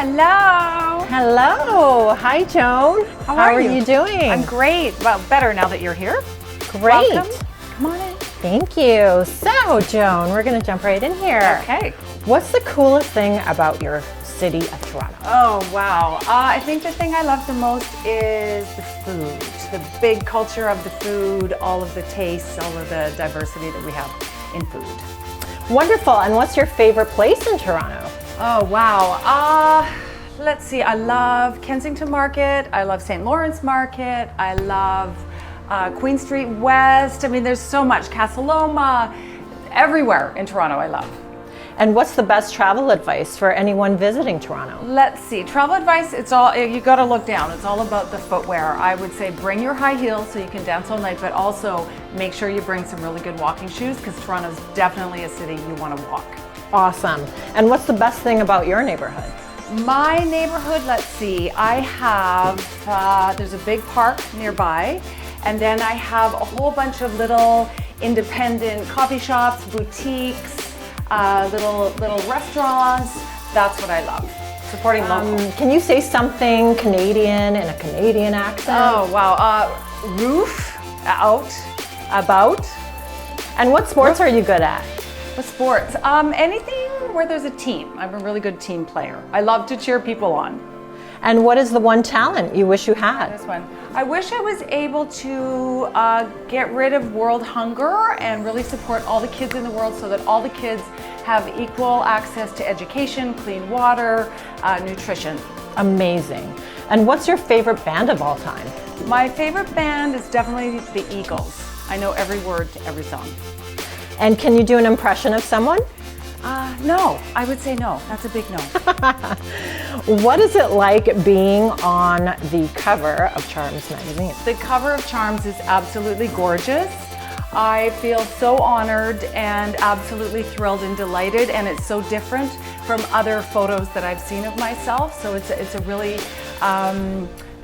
Hello. Hello. Hi, Joan. How are you doing? I'm great. Well, better now that you're here. Great. Welcome. Come on in. Thank you. So, Joan, we're going to jump right in here. Okay. What's the coolest thing about your city of Toronto? Oh, wow. I think the thing I love the most is the food. The big culture of the food, all of the tastes, all of the diversity that we have in food. Wonderful. And what's your favorite place in Toronto? Oh, wow. Let's see. I love Kensington Market. I love St. Lawrence Market. I love Queen Street West. I mean, there's so much. Casa Loma. Everywhere in Toronto I love. And what's the best travel advice for anyone visiting Toronto? Let's see. Travel advice, it's all, you got to look down. It's all about the footwear. I would say bring your high heels so you can dance all night, but also make sure you bring some really good walking shoes because Toronto's definitely a city you want to walk. Awesome. And what's the best thing about your neighborhood? My neighborhood, let's see, I have, there's a big park nearby, and then I have a whole bunch of little independent coffee shops, boutiques, little restaurants. That's what I love, supporting local. Can you say something Canadian in a Canadian accent? Oh, wow. Roof, out, about. And what sports are you good at? With sports, anything where there's a team. I'm a really good team player. I love to cheer people on. And what is the one talent you wish you had? This one. I wish I was able to get rid of world hunger and really support all the kids in the world so that all the kids have equal access to education, clean water, nutrition. Amazing. And what's your favorite band of all time? My favorite band is definitely the Eagles. I know every word to every song. And can you do an impression of someone? No, I would say no. That's a big no. What is it like being on the cover of Chaarmz magazine? The cover of Chaarmz is absolutely gorgeous. I feel so honored and absolutely thrilled and delighted, and it's so different from other photos that I've seen of myself. So it's a really,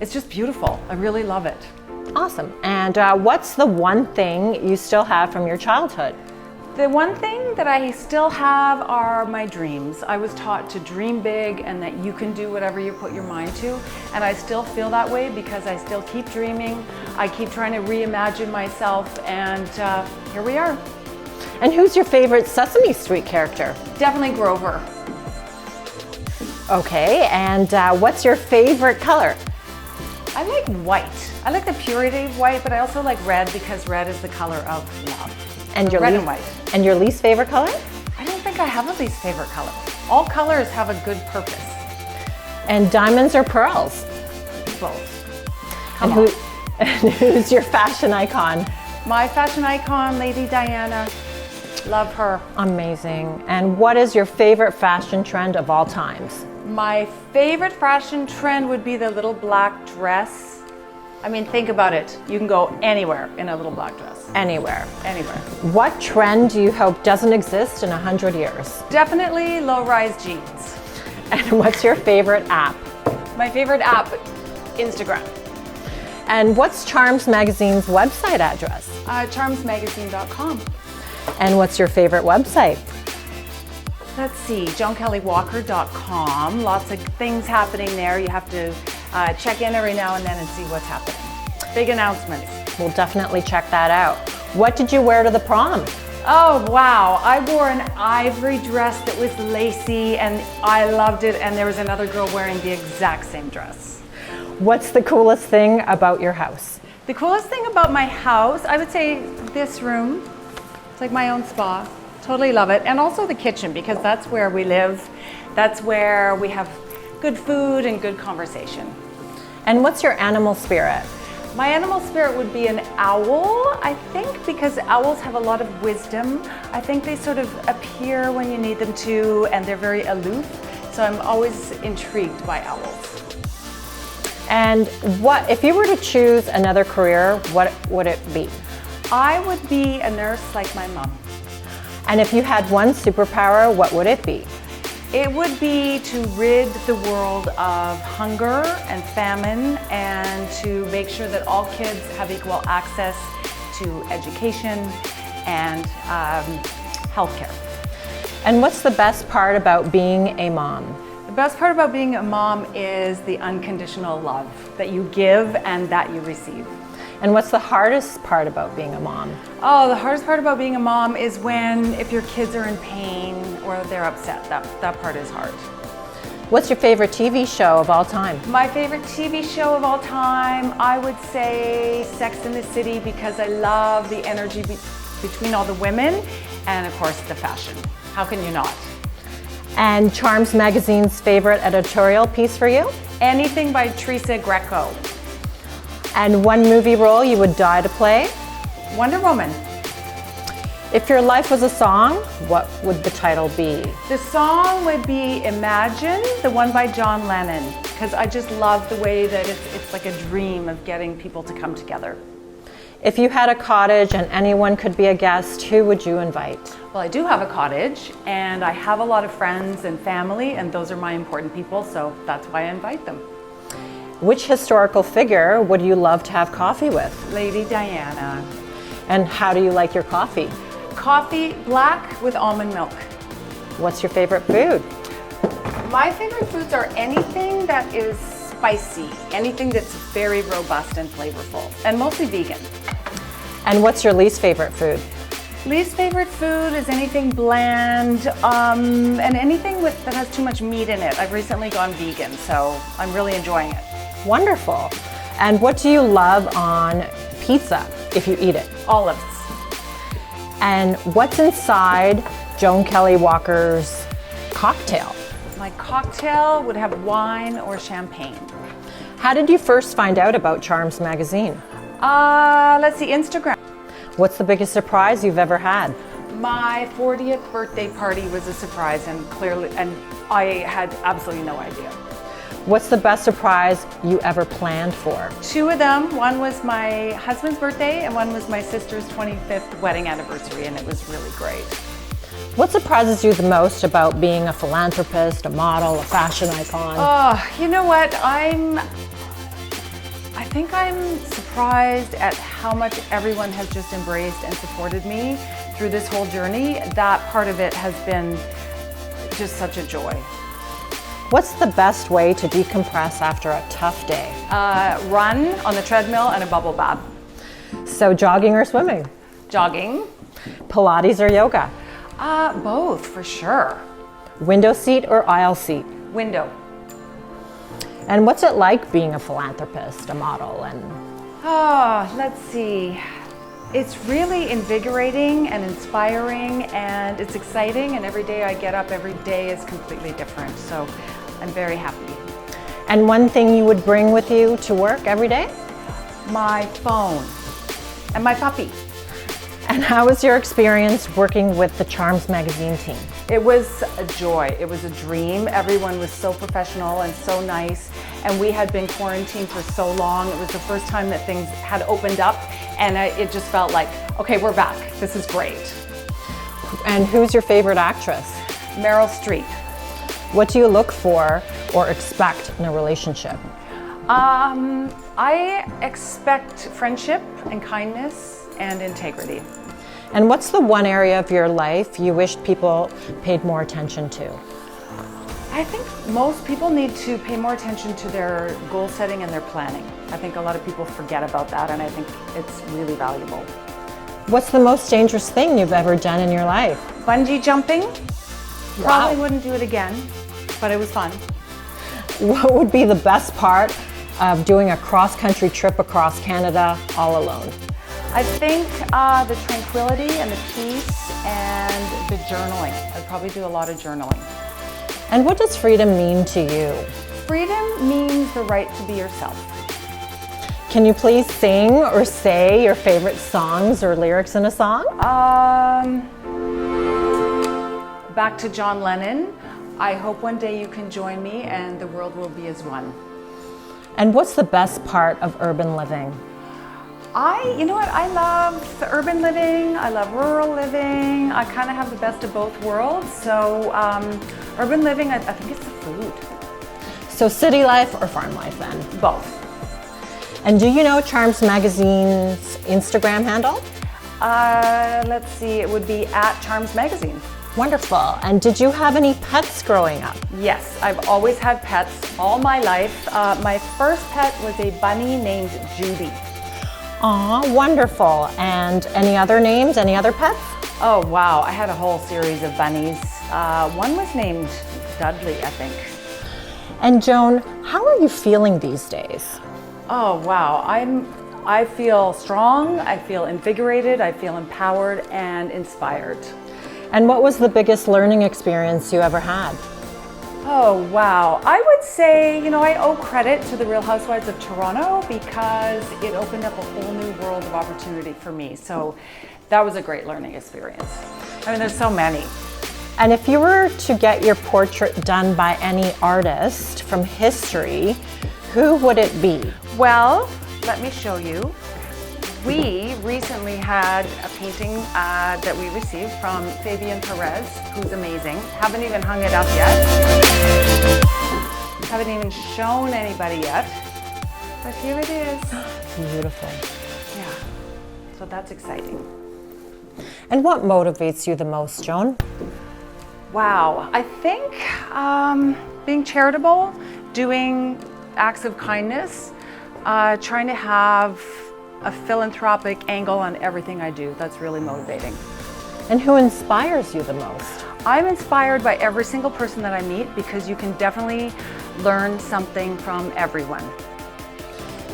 it's just beautiful. I really love it. Awesome. And what's the one thing you still have from your childhood? The one thing that I still have are my dreams. I was taught to dream big and that you can do whatever you put your mind to. And I still feel that way because I still keep dreaming. I keep trying to reimagine myself, and here we are. And who's your favorite Sesame Street character? Definitely Grover. Okay, and what's your favorite color? I like white. I like the purity of white, but I also like red because red is the color of love. And so red and white. And your least favorite color? I don't think I have a least favorite color. All colors have a good purpose. And diamonds or pearls? Both. And who's your fashion icon? My fashion icon, Lady Diana. Love her. Amazing. And what is your favorite fashion trend of all times? My favorite fashion trend would be the little black dress. I mean, think about it. You can go anywhere in a little black dress. Anywhere. Anywhere. What trend do you hope doesn't exist in 100 years? Definitely low-rise jeans. And what's your favorite app? My favorite app, Instagram. And what's Chaarmz Magazine's website address? Chaarmzmagazine.com. And what's your favorite website? Let's see, joankellywalker.com. Lots of things happening there. You have to check in every now and then and see what's happening. Big announcements. We'll definitely check that out. What did you wear to the prom? Oh, wow. I wore an ivory dress that was lacy and I loved it, and there was another girl wearing the exact same dress. What's the coolest thing about your house? The coolest thing about my house, I would say this room. It's like my own spa. Totally love it. And also the kitchen, because that's where we live. That's where we have good food and good conversation. And what's your animal spirit? My animal spirit would be an owl, I think, because owls have a lot of wisdom. I think they sort of appear when you need them to, and they're very aloof. So I'm always intrigued by owls. And what, if you were to choose another career, what would it be? I would be a nurse like my mom. And if you had one superpower, what would it be? It would be to rid the world of hunger and famine and to make sure that all kids have equal access to education and healthcare. And what's the best part about being a mom? The best part about being a mom is the unconditional love that you give and that you receive. And what's the hardest part about being a mom? Oh, the hardest part about being a mom is if your kids are in pain or they're upset. That part is hard. What's your favorite TV show of all time? My favorite TV show of all time, I would say Sex and the City, because I love the energy between all the women and of course the fashion. How can you not? And Chaarmz magazine's favorite editorial piece for you? Anything by Teresa Greco. And one movie role you would die to play? Wonder Woman. If your life was a song, what would the title be? The song would be Imagine, the one by John Lennon, because I just love the way that it's like a dream of getting people to come together. If you had a cottage and anyone could be a guest, who would you invite? Well, I do have a cottage, and I have a lot of friends and family, and those are my important people, so that's why I invite them. Which historical figure would you love to have coffee with? Lady Diana. And how do you like your coffee? Coffee, black with almond milk. What's your favorite food? My favorite foods are anything that is spicy, anything that's very robust and flavorful, and mostly vegan. And what's your least favorite food? Least favorite food is anything bland and anything that has too much meat in it. I've recently gone vegan, so I'm really enjoying it. Wonderful. And what do you love on pizza if you eat it? Olives. And what's inside Joan Kelley Walker's cocktail? My cocktail would have wine or champagne. How did you first find out about Chaarmz magazine? Let's see, Instagram. What's the biggest surprise you've ever had? My 40th birthday party was a surprise, and I had absolutely no idea. What's the best surprise you ever planned for? Two of them. One was my husband's birthday and one was my sister's 25th wedding anniversary, and it was really great. What surprises you the most about being a philanthropist, a model, a fashion icon? Oh, you know what? I think I'm surprised at how much everyone has just embraced and supported me through this whole journey. That part of it has been just such a joy. What's the best way to decompress after a tough day? Run on the treadmill and a bubble bath. So jogging or swimming? Jogging. Pilates or yoga? Both, for sure. Window seat or aisle seat? Window. And what's it like being a philanthropist, a model, Let's see. It's really invigorating and inspiring, and it's exciting, and every day I get up, every day is completely different, so I'm very happy. And one thing you would bring with you to work every day? My phone and my puppy. And how was your experience working with the Chaarmz magazine team? It was a joy. It was a dream. Everyone was so professional and so nice, and we had been quarantined for so long. It was the first time that things had opened up, and it just felt like, okay, we're back. This is great. And who's your favorite actress? Meryl Streep. What do you look for or expect in a relationship? I expect friendship and kindness and integrity. And what's the one area of your life you wished people paid more attention to? I think most people need to pay more attention to their goal setting and their planning. I think a lot of people forget about that, and I think it's really valuable. What's the most dangerous thing you've ever done in your life? Bungee jumping. Wow. Probably wouldn't do it again, but it was fun. What would be the best part of doing a cross-country trip across Canada all alone? I think the tranquility and the peace and the journaling. I'd probably do a lot of journaling. And what does freedom mean to you? Freedom means the right to be yourself. Can you please sing or say your favorite songs or lyrics in a song? Back to John Lennon. I hope one day you can join me and the world will be as one. And what's the best part of urban living? You know what, I love the urban living, I love rural living. I kind of have the best of both worlds. So urban living, I think it's the food. So city life or farm life then? Both. And do you know Chaarmz Magazine's Instagram handle? Let's see, it would be at Chaarmz Magazine. Wonderful. And did you have any pets growing up? Yes, I've always had pets all my life. My first pet was a bunny named Judy. Aw, wonderful. And any other names, any other pets? Oh wow, I had a whole series of bunnies. One was named Dudley, I think. And Joan, how are you feeling these days? Oh wow, I feel strong, I feel invigorated, I feel empowered and inspired. And what was the biggest learning experience you ever had? Oh wow, I would say, you know, I owe credit to the Real Housewives of Toronto because it opened up a whole new world of opportunity for me. So that was a great learning experience. I mean, there's so many. And if you were to get your portrait done by any artist from history, who would it be? Well, let me show you. We recently had a painting that we received from Fabian Perez, who's amazing. Haven't even hung it up yet. Haven't even shown anybody yet. But here it is. Beautiful. Yeah, so that's exciting. And what motivates you the most, Joan? Wow, I think being charitable, doing acts of kindness, trying to have a philanthropic angle on everything I do. That's really motivating. And who inspires you the most? I'm inspired by every single person that I meet because you can definitely learn something from everyone.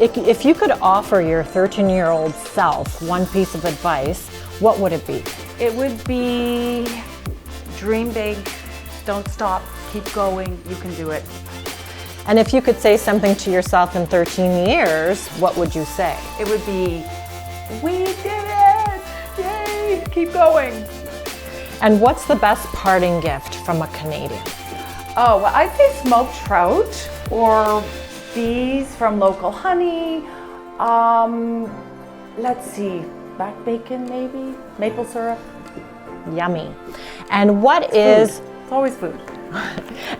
If you could offer your 13-year-old self one piece of advice, what would it be? It would be dream big, don't stop, keep going, you can do it. And if you could say something to yourself in 13 years, what would you say? It would be, we did it! Yay! Keep going. And what's the best parting gift from a Canadian? Oh, well, I'd say smoked trout or bees from local honey. Let's see, back bacon maybe? Maple syrup. Yummy. And what is... Food. It's always food.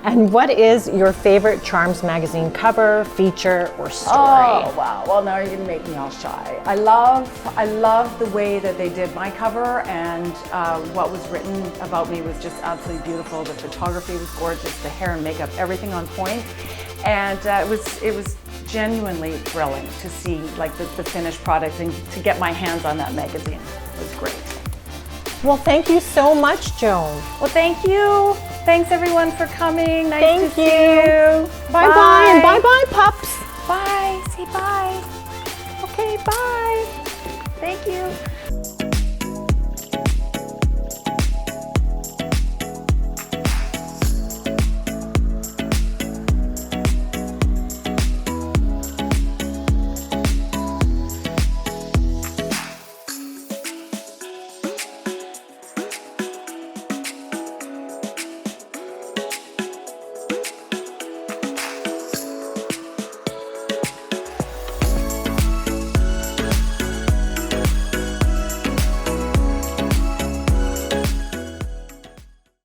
And what is your favorite Chaarmz magazine cover, feature, or story? Oh, wow. Well, now you're gonna make me all shy. I love the way that they did my cover, and what was written about me was just absolutely beautiful. The photography was gorgeous, the hair and makeup, everything on point. And it was genuinely thrilling to see like the finished product and to get my hands on that magazine. It was great. Well, thank you so much, Joan. Well, thank you. Thanks everyone for coming. Nice Thank to see you. Bye-bye, and bye-bye, pups. Bye. Say bye. Okay, bye. Thank you.